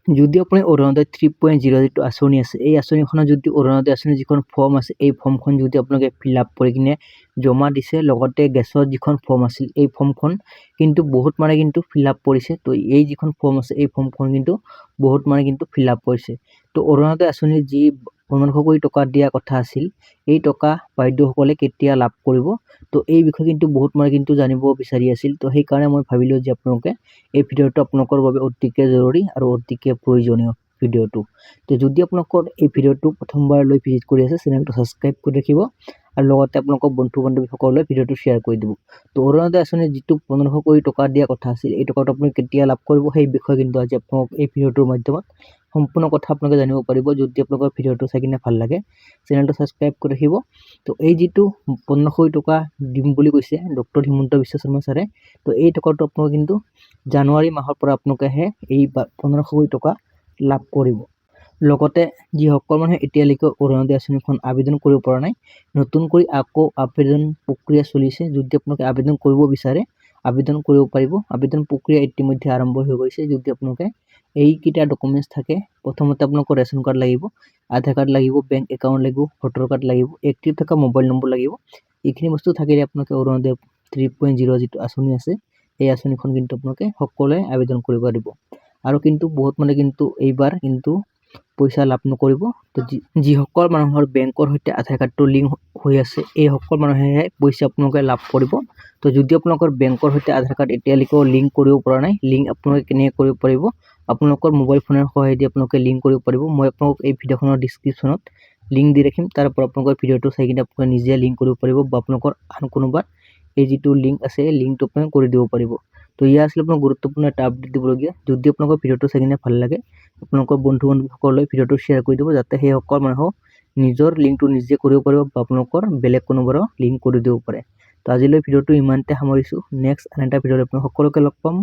যদি আপুনি অৰুণোদয় 3.0 যিটো আঁচনি আছে এই আঁচনিখনৰ যদি অৰুণোদয় আঁচনিৰ যিখন ফৰ্ম আছে এই ফৰ্মখন যদি আপোনালোকে ফিল আপ কৰি কিনে জমা দিছে লগতে গেছৰ যিখন ফৰ্ম আছিল এই ফৰ্মখন কিন্তু বহুত মানে কিন্তু ফিল আপ কৰিছে তো এই যিখন ফৰ্ম আছে এই ফৰ্মখন কিন্তু বহুত মানে কিন্তু ফিল আপ কৰিছে তো অৰুণোদয় আঁচনিৰ যি 1500 কোটি টকা দিয়া কথা আছিল এই টকা বাইদেউসকলে কেতিয়া লাভ কৰিব তো এই বিষয়ে কিন্তু বহুত মানে কিন্তু জানিব বিচাৰি আছিল তো সেই কাৰণে মই ভাবিলো যে আপোনালোকে এই ভিডিঅ'টো আপোনালোকৰ বাবে অতিকে জৰুৰী আৰু অতিকে প্ৰয়োজনীয় ভিডিঅ'টো তো যদি আপোনালোকৰ এই ভিডিঅ'টো প্ৰথমবাৰলৈ ভিজিট কৰি আছে চেনেলটো সাবস্ক্ৰাইব কৰি ৰাখিব আৰু লগতে আপোনালোকৰ বন্ধু বান্ধৱীসকললৈ ভিডিঅ'টো শ্বেয়াৰ কৰি দিব তো অৰুণোদয় আঁচনিৰ যিটো 1500 কোটি টকা দিয়া কথা আছিল এই টকাটো আপুনি কেতিয়া লাভ কৰিব সেই বিষয়ে কিন্তু আজি আপোনালোক এই ভিডিঅ'টোৰ মাধ্যমত সম্পূৰ্ণ কথা আপোনালোকে জানিব পাৰিব যদি আপোনালোকৰ ভিডিঅ'টো চাই কিনে ভাল লাগে চেনেলটো সাবস্ক্ৰাইব কৰি ৰাখিব তো এই যিটো 1500 কোটি টকা দিম বুলি কৈছে ডক্টৰ হিমন্ত বিশ্ব শৰ্মা ছাৰে তো এই টকাটো আপোনালোকে কিন্তু জানুৱাৰী মাহৰ পৰা আপোনালোকেহে এই 1500 কোটি টকা লাভ কৰিব লগতে যিসকল মানুহে এতিয়ালৈকে অৰুণোদয় আঁচনিখন আবেদন কৰিব পৰা নাই নতুনকৈ আকৌ আবেদন প্ৰক্ৰিয়া চলিছে যদি আপোনালোকে আবেদন কৰিব বিচাৰে আবেদন কৰিব পাৰিব আবেদন প্ৰক্ৰিয়া ইতিমধ্যে আৰম্ভ হৈ গৈছে যদি আপোনালোকে এইকেইটা ডকুমেণ্টছ থাকে প্ৰথমতে আপোনালোকৰ ৰেচন কাৰ্ড লাগিব আধাৰ কাৰ্ড লাগিব বেংক একাউণ্ট লাগিব ভোটাৰ কাৰ্ড লাগিব এক্টিভ থকা মোবাইল নম্বৰ লাগিব এইখিনি বস্তু থাকিলে আপোনালোকে অৰুণোদয় 3.0 যিটো আঁচনি আছে এই আঁচনিখন কিন্তু আপোনালোকে সকলোৱে আবেদন কৰিব পাৰিব আৰু কিন্তু বহুত মানে কিন্তু এইবাৰ কিন্তু পইচা লাভ নকৰিব তো যিসকল মানুহৰ বেংকৰ সৈতে আধাৰ কাৰ্ডটো লিংক হৈ আছে এই সকল মানুহেহে পইচা আপোনালোকে লাভ কৰিব তো যদি আপোনালোকৰ বেংকৰ সৈতে আধাৰ কাৰ্ড এতিয়ালৈকে লিংক কৰিব পৰা নাই লিংক আপোনালোকে কেনেকৈ কৰিব পাৰিব আপোনালোকৰ মোবাইল ফোনৰ সহায়েদি আপোনালোকে লিংক কৰিব পাৰিব মই আপোনালোকক এই ভিডিঅ'খনৰ ডিছক্ৰিপশ্যনত লিংক দি ৰাখিম তাৰ পৰা আপোনালোকৰ ভিডিঅ'টো চাই কিনে আপোনালোকে নিজে লিংক কৰিব পাৰিব বা আপোনালোকৰ আন কোনোবা এই যিটো লিংক আছে এই লিংকটো আপোনালোকে কৰি দিব পাৰিব তো ইয়া আছিল আপোনাৰ গুৰুত্বপূৰ্ণ এটা আপডেট দিবলগীয়া যদি আপোনালোকৰ ভিডিঅ'টো চাই কিনে ভাল লাগে আপোনালোকৰ বন্ধু বান্ধৱীসকললৈ ভিডিঅ'টো শ্বেয়াৰ কৰি দিব যাতে সেই সকল মানুহক নিজৰ লিংকটো নিজে কৰিব পাৰিব বা আপোনালোকৰ বেলেগ কোনোবাৰো লিংক কৰি দিব পাৰে তো আজিলৈ ভিডিঅ'টো ইমানতে সামৰিছোঁ নেক্সট আন এটা ভিডিঅ'ত আপোনালোক সকলোকে লগ পাম